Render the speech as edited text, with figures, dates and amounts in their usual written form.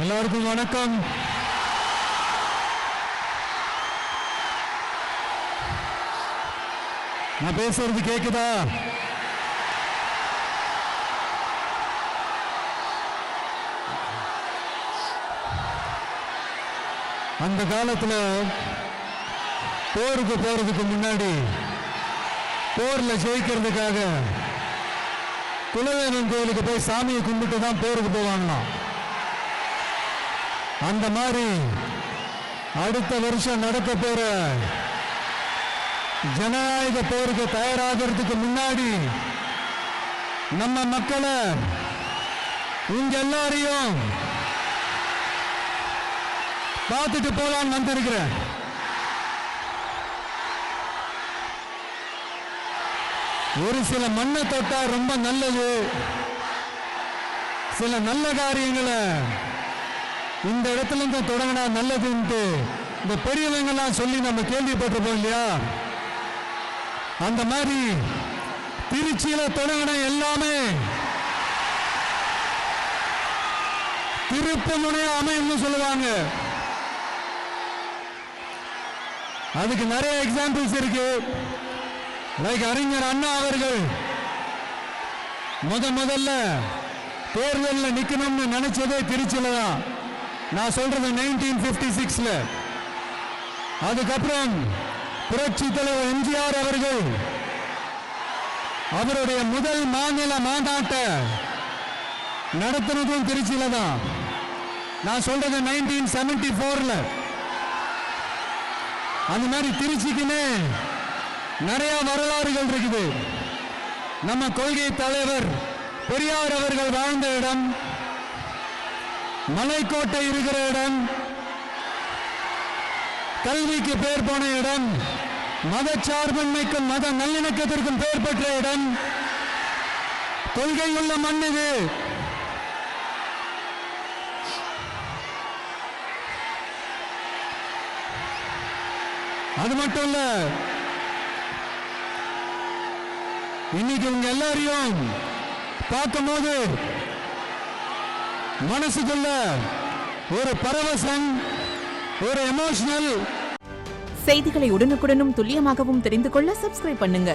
எல்லாருக்கும் வணக்கம். நான் பேசுறது கேக்குதா? அந்த காலத்துல போருக்கு போறதுக்கு முன்னாடி போர்ல ஜெயிக்கிறதுக்காக குலதெய்வம் கோயிலுக்கு போய் சாமியை கும்பிட்டு தான் போருக்கு போவாங்களாம். அந்த மாதிரி அடுத்த வருஷம் நடக்க போற ஜனநாயக போருக்கு தயாராகிறதுக்கு முன்னாடி நம்ம மக்களை உங்க எல்லாரையும் பார்த்துட்டு போலான்னு வந்திருக்கிறேன். ஒரு சில மண்ணை தொட்டா ரொம்ப நல்லது, சில நல்ல காரியங்களை இந்த இடத்துல இருந்து தொடங்கினா நல்லதுன்ட்டு இந்த பெரியவங்கெல்லாம் சொல்லி நம்ம கேள்விப்பட்டிருப்போம் இல்லையா? அந்த மாதிரி திருச்சியில தொடங்கின எல்லாமே திருப்பு முனைய அமையும்னு சொல்லுவாங்க. அதுக்கு நிறைய எக்ஸாம்பிள்ஸ் இருக்கு. லைக் அறிஞர் அண்ணா அவர்கள் முதல்ல தேர்தலில் நிக்கணும்னு நினைச்சதே திருச்சியில தான். நான் சொல்றது 1956ல. அதுக்கப்புறம் புரட்சி தலைவர் எம்ஜிஆர் அவர்கள் அவருடைய முதல் மாநில மாநாட்டை நடத்தினதும் திருச்சியில தான். நான் சொல்றது 1974ல. அந்த மாதிரி திருச்சிக்குன்னு நிறைய வரலாறுகள் இருக்குது. நம்ம கொள்கை தலைவர் பெரியார் அவர்கள் வாழ்ந்த இடம், மலைக்கோட்டை இருக்கிற இடம், கல்விக்கு பேர் போன இடம், மதச்சார்பின்மைக்கும் மத நல்லிணக்கத்திற்கும் பெயர் பெற்ற இடம், கொள்கை உள்ள மண் இது. அது மட்டும் இல்ல, இன்னைக்கு உங்க எல்லாரையும் பார்க்கும்போது மனசுக்குள்ள ஒரு பரவசம், ஒரு எமோஷனல். செய்திகளை உடனுக்குடனும் துல்லியமாகவும் தெரிந்து கொள்ள சப்ஸ்கிரைப் பண்ணுங்க.